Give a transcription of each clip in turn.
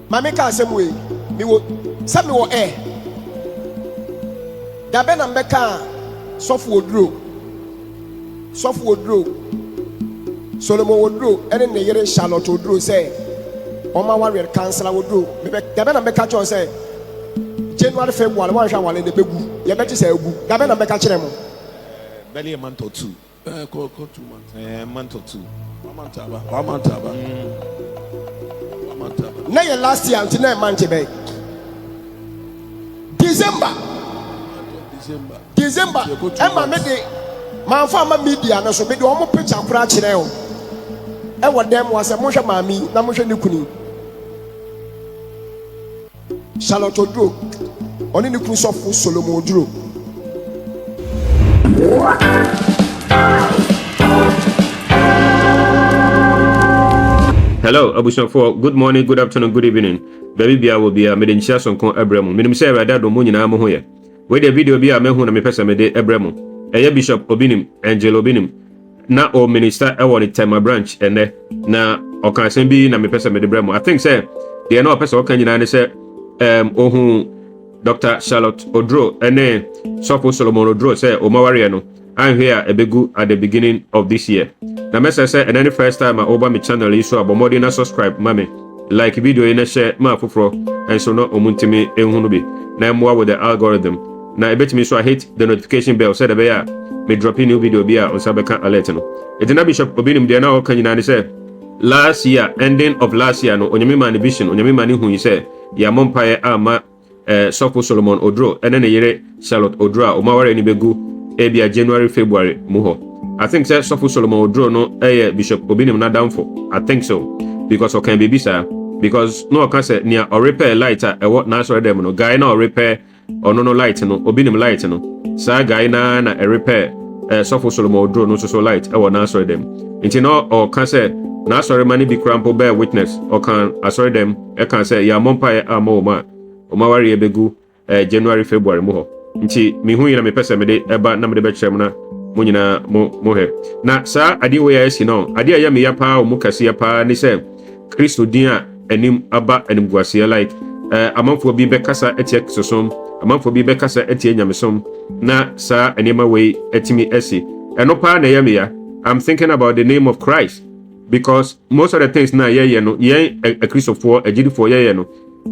Mami ka asem we mi wo se mi wo da be na mbeka sofu Oduro Solomon Oduro ene ne yere Charlotte Oduro say Oma warrior Counsellor Oduro da be na mbeka cho say January February one hwa wale ne begu ye beti say egu da be na mbeka kire mo barely a month or two. Call 2 months. A month or two. 1 month. 1 month. 1 month. Na ye last year until na month be December. Emma me de man fa ma media na so me de omo picture kura kire o. E wo dem was mo hwe maami na mo hwe ne kuni. Charlotte Oduro oni ne kunu sofu Solomon Oduro. Hello, Abushan, good morning, good afternoon, good evening. Baby Bia will be a medinchia son con Abramo. Minim say I do munina mohoye. Where the video be a me huna me pesa me de Abramo. Eye Bishop Obinim, Angel Obinim. Na o minister I want time my branch and na o kan sen bi na me pesa me de Abramo. I think say they no pesa o kan nyina say ohun Dr. Charlotte Oduro ene Sofo Solomon Oduro say o maware no. I'm here a begu at the beginning of this year. Na message say and any first time I over my channel is so abomodi na subscribe mame. Like video in share ma foforo and so no omuntimi ehunu bi. Na mwa with the algorithm. Na ebetimi so I hit the notification bell said be ya me drop new video bi a on sabeka alert no. Edina Bishop Obinim de na o kanyina ne say last year ending of last year no onyame man vision onyame man hu yi say ya mompae ama Sofo Solomon Oduro ene ne yere Charlotte Oduro o maware ni begu ebia January February muho. I think say Sofo Solomon Oduro no Bishop Obinim na down for. I think so because o can be bisa because no can say near or repair light what na so dem no guy na or repair or no light no Obinim light no sa guy na repair Sofo Solomon Oduro no so light what na so dem nti no or can say na so mani be crampo bear witness or can asori dem e can say ya mompa amoma o mawari ebegu January February muho nti mi hu yina me pesa me de eba na me de be kyerem na mo nyina mo he na sa ade we ya esi no ade ya me ya pa o mu kase ya pa ni se Kristo din a anim aba anim guase like amanfo bi be kasa etie sosom amanfo bi be kasa etie nyamesom na sa enema we etimi esi eno pa na ya me ya I'm thinking about the name of Christ because most of the things na ye no ye a Christopher a jidi for ye no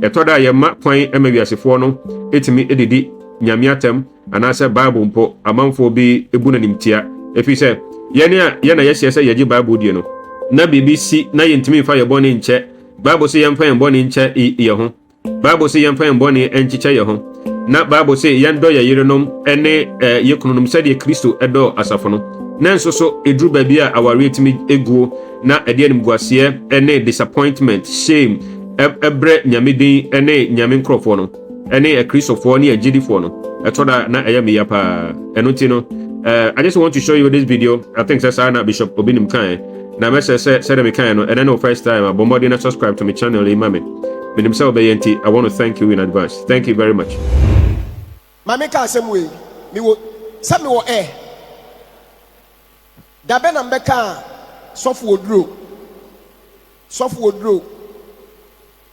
etoda ye ma kwan emawiasefo no etimi edidi nyamiatem anase Bible mpo amanfo bi ebuna nimtia efi se ye na yesi se yeji Bible die no na BBC na yentimi fa ye boni nche Bible se yemfa ye boni nche ye ho Bible se yemfa ye boni enchiche ye ho na Bible se yendo ye yirenom ene ye kununum se de Kristo edo asafo no na nso so edru ba bia aware etimi eguo na ede anim guase ene disappointment shame ebre nyamedin ene nyame nkrofo no ene a Christopher ne a jidifo no etoda na eyame ya pa enoti no I just want to show you this video. I think that's na Bishop Obinim kan na message say me kan no and no first time abomodi na subscribe to my channel imame minim say obeyenti. I want to thank you in advance. Thank you very much. Mami ka asem we mi wo se mi wo da be na mbeka Sofo Oduro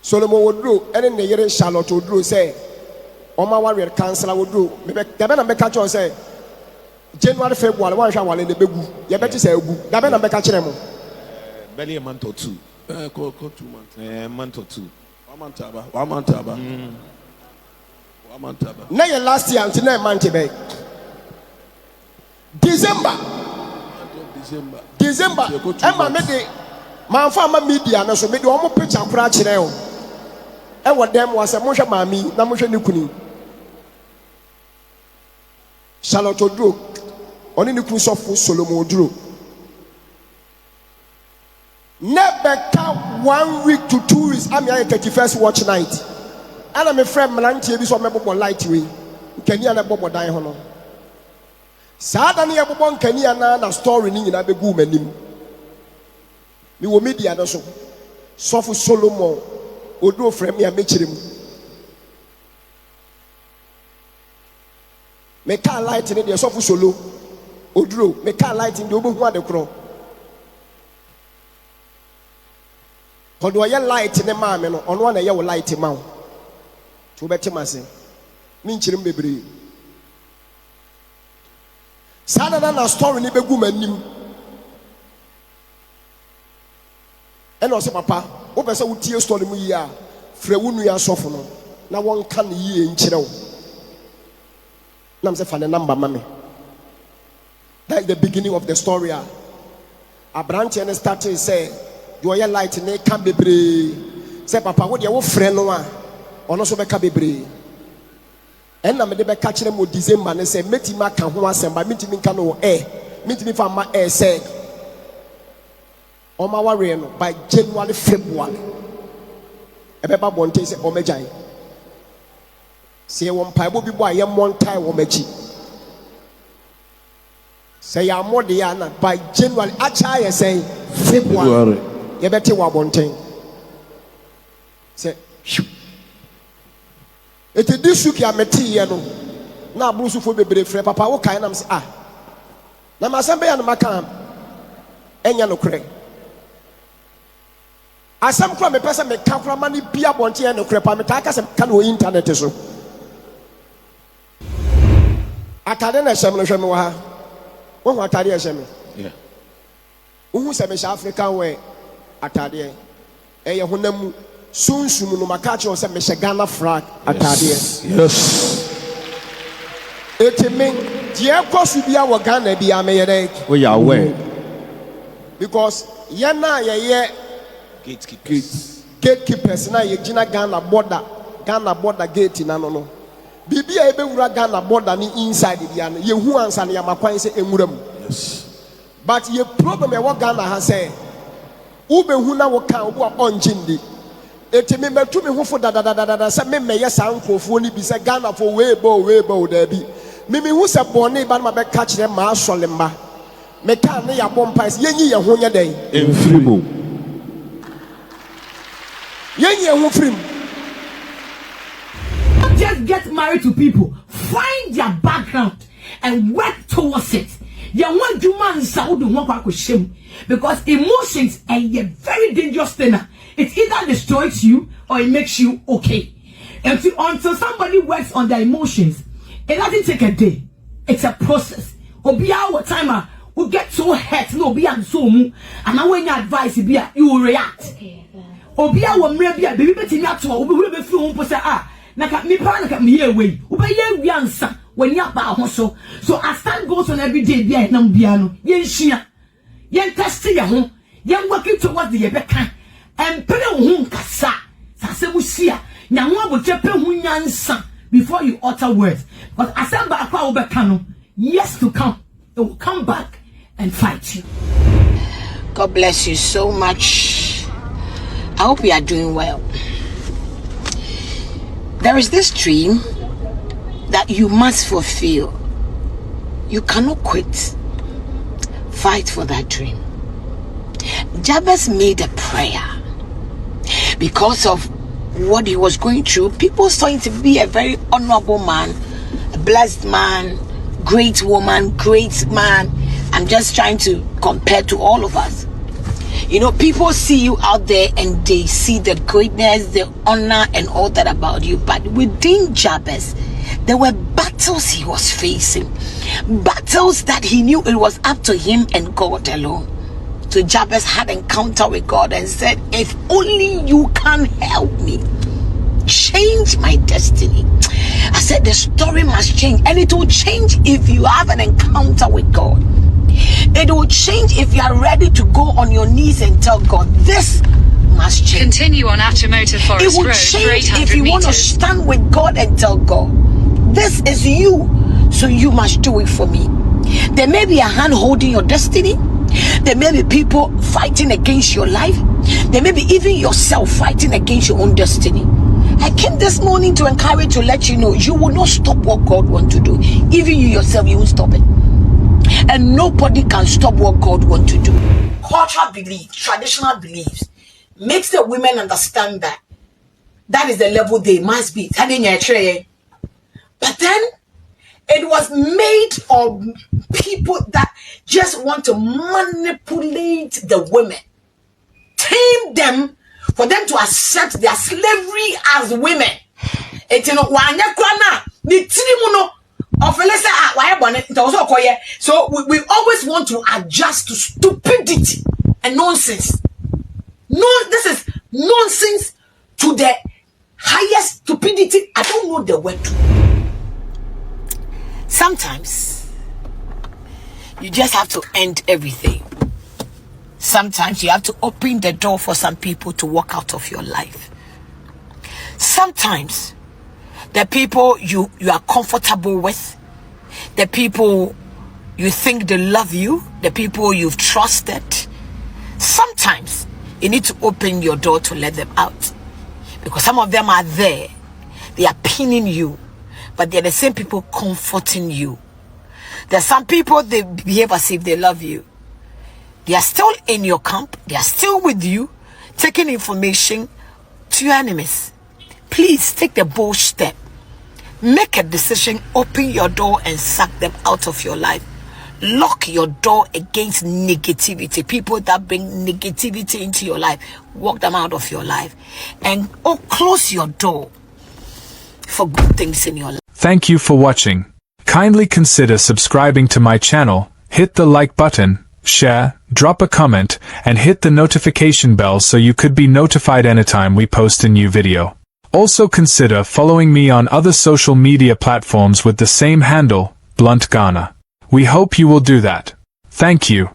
Solomon Oduro ene ne yere Charlotte Oduro say Oma warrior Counsellor Oduro da be na mbeka cho say January February one hwa wale ne begu ye beti say egu da be na mbeka kire mo Barely a month or two. Call 2 months. A month or two. 1 month. 1 month. 1 month. Na ye last year until na month be December. Emma me de man fa ma media na so me de omo picture kura kire o. E wo dem was mo hwe maami na mo hwe ne kuni. Charlotte Oduro oni ne kunu Sofo Solomon Oduro. Never count 1 week to 2 weeks. I'm here 31st watch night. And I'm a friend Melanti bi so me bobo light we. Kenya na bobo dan ho no. Sada ne yebobo nkania na story ni nyina begu manim. Mi wo media no so. Sofo Solomon Oduro frame ya mechirem. Me ka light ni de Sofo Solo Oduro me ka light ni de obo hu ade kro. Cause do you light in the man on one a yellow light mount. To bet him, I say, Minchim baby. Sana na story ni be woman nim. And also papa, o pese wo tie story mu yi a, frɛ wo nua sɔfo no. Na won kan yi nkyerɛ wo. Na me say fa ne number ma me. That is the beginning of the story. A branch and started say, you are light ne kan bebre. Say papa wo de wo frɛ no a, ɔno so bɛka bebre. And me de be catch them with December and say, Metima can who assemble, Mitimi can no air, Mitimi from my air said, Oma warrior by January, February. A pepper bonte say, Omejai. Say one pipe will be boy, young one time, Omeji. Say, I'm more Diana by January, Achai say, February. You better wa bonte. Say, it is this week I'm a tea, now Bruce for be free, papa. What kind of say, now my son be on my camp, and you no cray. As some crime, a person may come from money, be a bonty and no crap. I'm a takas and can go internet. So I can't understand. What I tell you, Yeah. who says African way? Atadia, a Honemu. Soon, no makachi or some Ghana flag Yes. It means dear course will be our Ghana be a mayor. We are aware. Because yana ye gatekeepers na ye Gina Ghana border gate in ano. Bibi a ebe Ghana border ni inside the yan ye who answer ya makwan say emuram. Yes. But ye problem what Ghana has said. Ube huna waka ubu on jindi. Eti me metu me ho fo da se me meye san krofo ni bi se Ghana for we bo da bi me hu se bone ba na be ka kire ma asole mba me ka ne ya bom pais yenyi ye ho nye den Enfrimo. yenyi ye ho frim. Don't just get married to people, find their background and work towards it. You want to man Saudi shame because emotions are a very dangerous thing. It either destroys you or it makes you okay. And until somebody works on their emotions, it doesn't take a day. It's a process. Obia what timer will get so hurt, no be and so mu, and now when you advise you will react. Obia will maybe a baby betting at all, we will be flew naka me pa naka me away. Ubaya we answer when you about so. So as time goes on every day, be a numbiano, yen shia, yen testing ya home, yen working towards the Rebecca. And pray on kasa. Sasebusia. Nyamwa will chepe hunyansa before you utter words. But asamba akwa obekano, years to come, it will come back and fight you. God bless you so much. I hope you are doing well. There is this dream that you must fulfill. You cannot quit. Fight for that dream. Jabez made a prayer. Because of what he was going through, people saw him to be a very honorable man, a blessed man, great woman, great man. I'm just trying to compare to all of us. You know, people see you out there and they see the greatness, the honor and all that about you. But within Jabez, there were battles he was facing. Battles that he knew it was up to him and God alone. So Jabez had an encounter with God and said, if only you can help me change my destiny. I said the story must change, and it will change if you have an encounter with God. It will change if you are ready to go on your knees and tell God, this must change. Continue on Achimota Forest It will Road change for 800 if you want to meters. stand with God and tell God, this is you, so you must do it for me. There may be a hand holding your destiny. There may be people fighting against your life. There may be even yourself fighting against your own destiny. I came this morning to encourage to let you know you will not stop what God wants to do. Even you yourself, you won't stop it. And nobody can stop what God wants to do. Cultural beliefs, traditional beliefs, makes the women understand that that is the level they must be. But then it was made of people that just want to manipulate the women, tame them for them to accept their slavery as women. It's no wanya kwana ni tirimuno of let's say so we always want to adjust to stupidity and nonsense. No, this is nonsense to the highest stupidity. I don't know the word. Sometimes you just have to end everything. Sometimes you have to open the door for some people to walk out of your life. Sometimes the people you are comfortable with, the people you think they love you, the people you've trusted, sometimes you need to open your door to let them out. Because some of them are there, they are pinning you, but they're the same people comforting you. There's some people, they behave as if they love you. They are still in your camp, they are still with you, taking information to your enemies. Please take the bold step. Make a decision, open your door and suck them out of your life. Lock your door against negativity. People that bring negativity into your life, walk them out of your life. And close your door for good things in your life. Thank you for watching. Kindly consider subscribing to my channel, hit the like button, share, drop a comment, and hit the notification bell so you could be notified anytime we post a new video. Also consider following me on other social media platforms with the same handle, BluntGhana. We hope you will do that. Thank you.